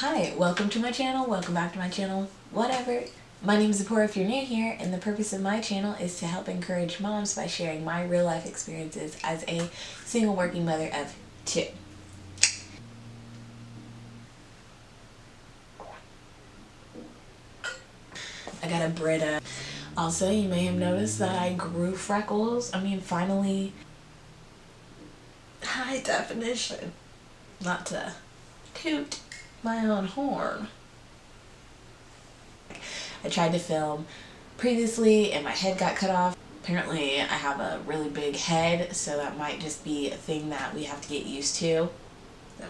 Hi, welcome to my channel, welcome back to my channel, whatever. My name is Zipporah if you're new here, and the purpose of my channel is to help encourage moms by sharing my real life experiences as a single working mother of two. I got a Brita. Also, you may have noticed that I grew freckles. Finally, high definition. Not to toot my own horn. I tried to film previously and my head got cut off. Apparently I have a really big head, so that might just be a thing that we have to get used to.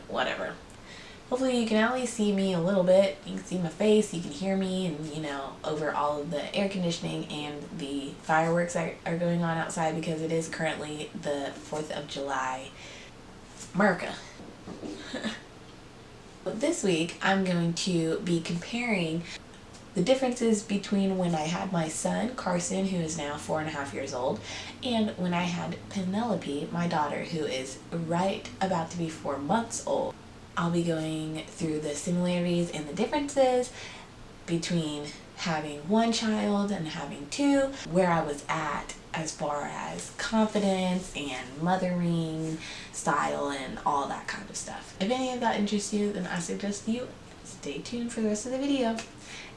Whatever. Hopefully you can at least see me a little bit. You can see my face, you can hear me, and over all of the air conditioning and the fireworks that are going on outside, because it is currently the 4th of July. America. This week I'm going to be comparing the differences between when I had my son, Carson, who is now 4.5 years old, and when I had Penelope, my daughter, who is right about to be 4 months old. I'll be going through the similarities and the differences between having one child and having two, where I was at as far as confidence and mothering style and all that kind of stuff. If any of that interests you, then I suggest you stay tuned for the rest of the video.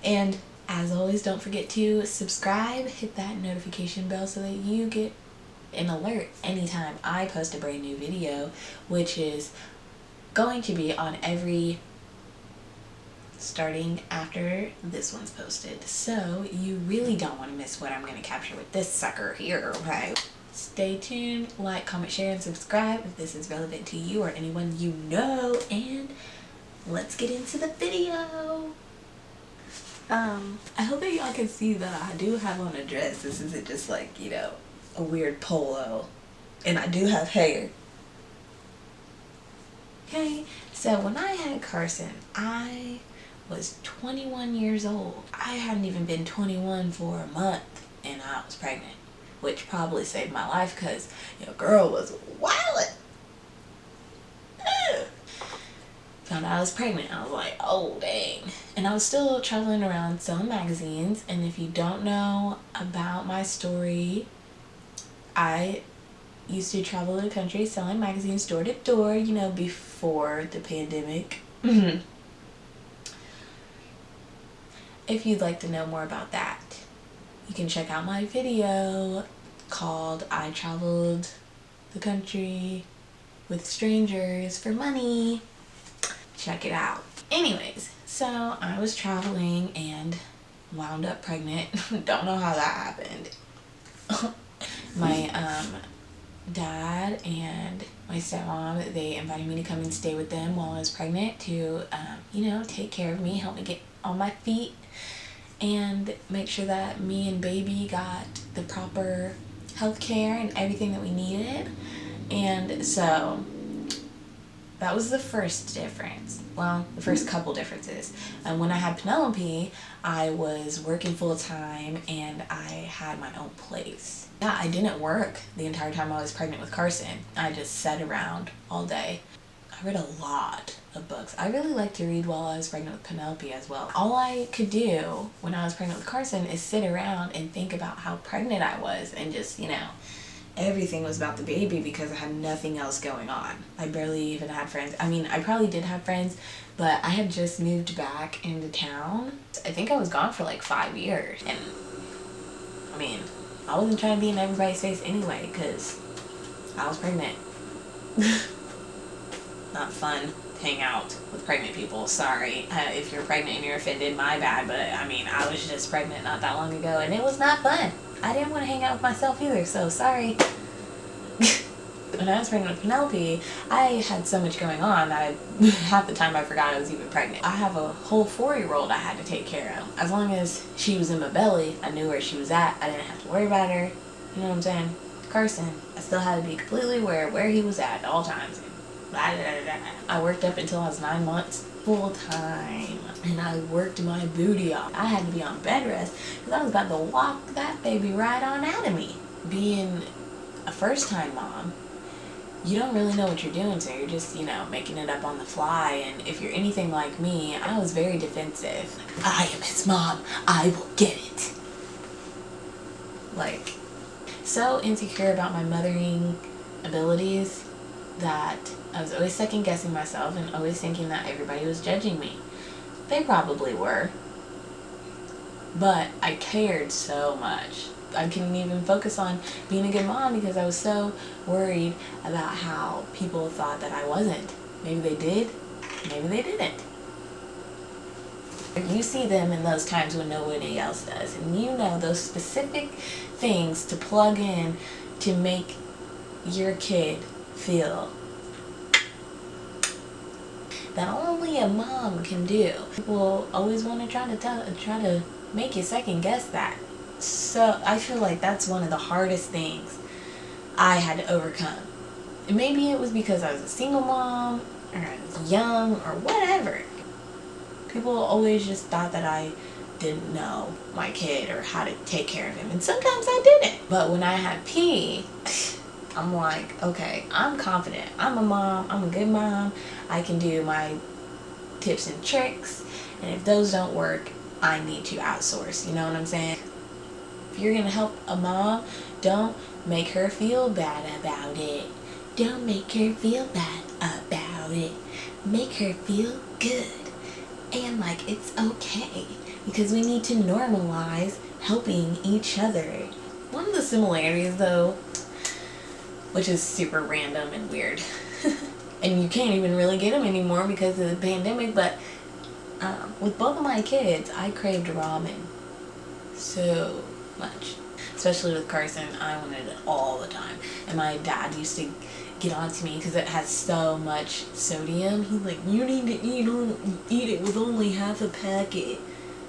And as always, don't forget to subscribe, hit that notification bell so that you get an alert anytime I post a brand new video, which is going to be on starting after this one's posted. So you really don't want to miss what I'm going to capture with this sucker here, okay? Stay tuned, like, comment, share, and subscribe if this is relevant to you or anyone you know, and let's get into the video. I hope that y'all can see that I do have on a dress. This isn't just like, a weird polo. And I do have hair. Okay, so when I had Carson, I was 21 years old. I hadn't even been 21 for a month and I was pregnant, which probably saved my life because your girl was wildin'. Found out I was pregnant. I was like, oh dang. And I was still traveling around selling magazines, and if you don't know about my story, I used to travel the country selling magazines door to door, before the pandemic. If you'd like to know more about that, you can check out my video called I Traveled the Country with Strangers for Money. Check it out. Anyways, so I was traveling and wound up pregnant. Don't know how that happened. My dad and my stepmom, they invited me to come and stay with them while I was pregnant to, take care of me, help me get on my feet, and make sure that me and baby got the proper health care and everything that we needed. And so that was the first difference. Well, the first couple differences. And when I had Penelope, I was working full time and I had my own place. Yeah, I didn't work the entire time I was pregnant with Carson. I just sat around all day. I read a lot of books. I really liked to read while I was pregnant with Penelope as well. All I could do when I was pregnant with Carson is sit around and think about how pregnant I was and just, everything was about the baby because I had nothing else going on. I barely even had friends. I probably did have friends, but I had just moved back into town. I think I was gone for like 5 years. And I wasn't trying to be in everybody's face anyway because I was pregnant. Not fun to hang out with pregnant people. Sorry if you're pregnant and you're offended, my bad. But I was just pregnant not that long ago and it was not fun. I didn't want to hang out with myself either, so sorry. When I was pregnant with Penelope, I had so much going on that half the time I forgot I was even pregnant. I have a whole 4-year-old I had to take care of. As long as she was in my belly, I knew where she was at. I didn't have to worry about her. You know what I'm saying? Carson, I still had to be completely aware where he was at all times. I worked up until I was 9 months full time, and I worked my booty off. I had to be on bed rest because I was about to walk that baby right on out of me. Being a first time mom you don't really know what you're doing, so you're just, you know, making it up on the fly. And if you're anything like me, I was very defensive. I am his mom. I will get it. Like, so insecure about my mothering abilities that I was always second guessing myself and always thinking that everybody was judging me. They probably were, but I cared so much. I couldn't even focus on being a good mom because I was so worried about how people thought that I wasn't. Maybe they did, maybe they didn't. You see them in those times when nobody else does, and you know those specific things to plug in to make your kid feel that only a mom can do. People always want to try to make you second guess that. So I feel like that's one of the hardest things I had to overcome. And maybe it was because I was a single mom, or I was young, or whatever. People always just thought that I didn't know my kid or how to take care of him. And sometimes I didn't. But when I had P, I'm like, okay, I'm confident. I'm a mom. I'm a good mom. I can do my tips and tricks. And if those don't work, I need to outsource. You know what I'm saying? If you're going to help a mom, don't make her feel bad about it. Don't make her feel bad about it. Make her feel good. And like it's okay. Because we need to normalize helping each other. One of the similarities though, which is super random and weird, and you can't even really get them anymore because of the pandemic, but with both of my kids, I craved ramen so much. Especially with Carson, I wanted it all the time. And my dad used to get on to me because it has so much sodium. He's like, you need to eat it with only half a packet.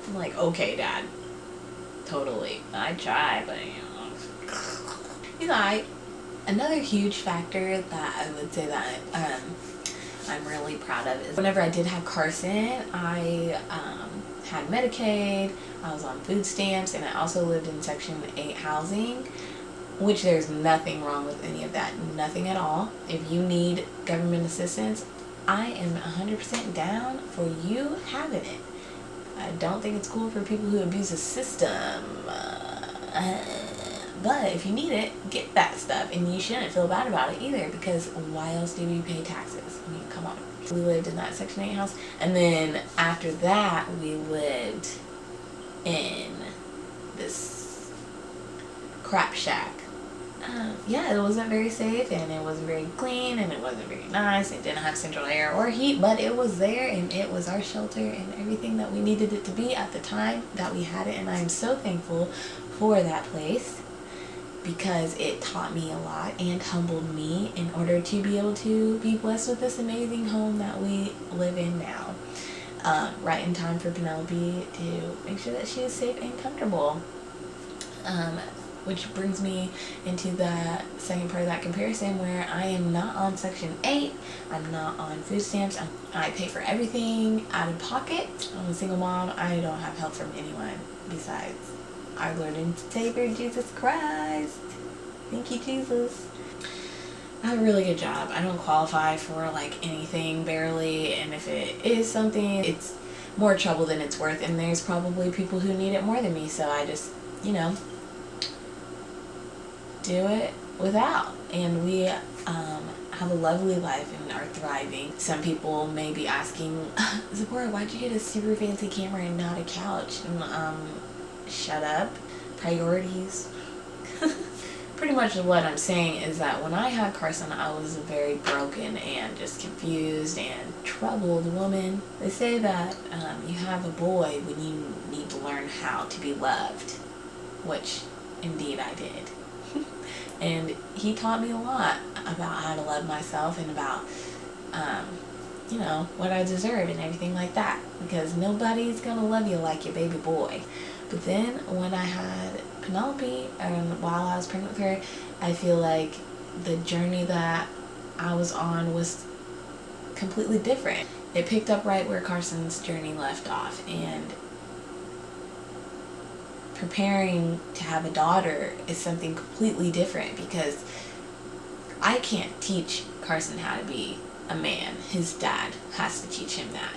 I'm like, okay, Dad. Totally. I try, but you know. Another huge factor that I would say that I'm really proud of is whenever I did have Carson, I had Medicaid, I was on food stamps, and I also lived in Section 8 housing, which there's nothing wrong with any of that. Nothing at all. If you need government assistance, I am 100% down for you having it. I don't think it's cool for people who abuse the system. But if you need it, get that stuff. And you shouldn't feel bad about it either, because why else do we pay taxes? I mean, come on. We lived in that Section 8 house. And then after that, we lived in this crap shack. Yeah, it wasn't very safe, and it wasn't very clean, and it wasn't very nice. It didn't have central air or heat, but it was there, and it was our shelter and everything that we needed it to be at the time that we had it. And I am so thankful for that place, because it taught me a lot and humbled me in order to be able to be blessed with this amazing home that we live in now. Right in time for Penelope to make sure that she is safe and comfortable. Which brings me into the second part of that comparison, where I am not on Section 8, I'm not on food stamps, I pay for everything out of pocket. I'm a single mom, I don't have help from anyone besides our Lord and Savior, Jesus Christ. Thank you, Jesus. I have a really good job. I don't qualify for like anything, barely, and if it is something, it's more trouble than it's worth, and there's probably people who need it more than me, so I just, you know, do it without. And we have a lovely life and are thriving. Some people may be asking, Zipporah, why'd you get a super fancy camera and not a couch? And shut up. Priorities. Pretty much what I'm saying is that when I had Carson, I was a very broken and just confused and troubled woman. They say that you have a boy when you need to learn how to be loved, which indeed I did. And he taught me a lot about how to love myself and about, you know, what I deserve and everything like that. Because nobody's going to love you like your baby boy. But then when I had Penelope, and while I was pregnant with her, I feel like the journey that I was on was completely different. It picked up right where Carson's journey left off. And preparing to have a daughter is something completely different, because I can't teach Carson how to be a man. His dad has to teach him that.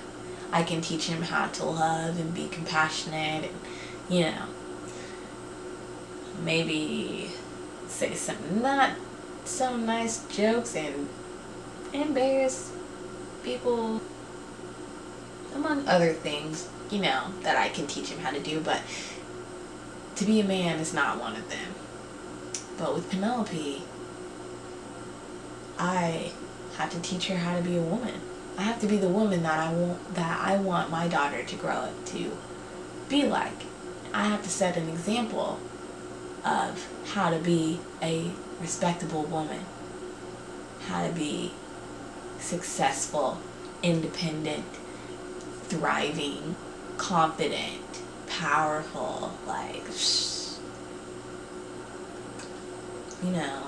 I can teach him how to love and be compassionate and, you know, maybe say some not so nice jokes and embarrass people, among other things, you know, that I can teach him how to do. But to be a man is not one of them. But with Penelope, I have to teach her how to be a woman. I have to be the woman that I want my daughter to grow up to be like. I have to set an example of how to be a respectable woman, how to be successful, independent, thriving, confident, powerful, like, you know,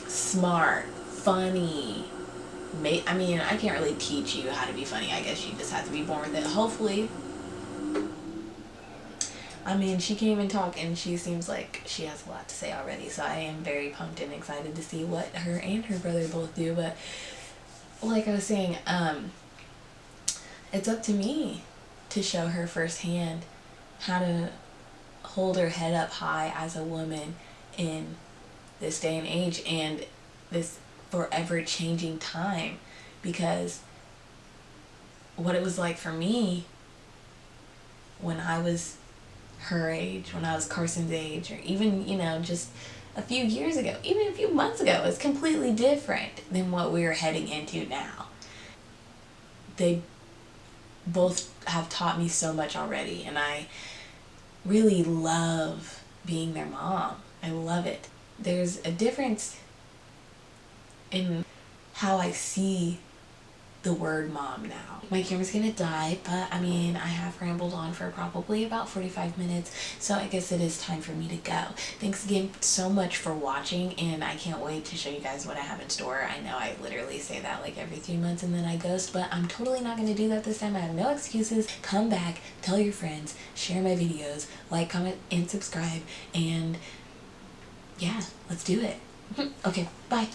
smart, funny. I mean, I can't really teach you how to be funny. I guess you just have to be born with it. Hopefully. I mean, she came and talked, and she seems like she has a lot to say already. So I am very pumped and excited to see what her and her brother both do. But like I was saying, it's up to me to show her firsthand how to hold her head up high as a woman in this day and age and this forever changing time. Because what it was like for me when I was her age, when I was Carson's age, or even, you know, just a few years ago, even a few months ago, is completely different than what we are heading into now. They both have taught me so much already, and I really love being their mom. I love it. There's a difference in how I see the word mom now. My camera's gonna die, but I mean, I have rambled on for probably about 45 minutes, so I guess it is time for me to go. Thanks again so much for watching, and I can't wait to show you guys what I have in store. I know I literally say that like every 3 months and then I ghost, but I'm totally not gonna do that this time. I have no excuses. Come back, tell your friends, share my videos, like, comment, and subscribe, and yeah, let's do it. Okay, bye.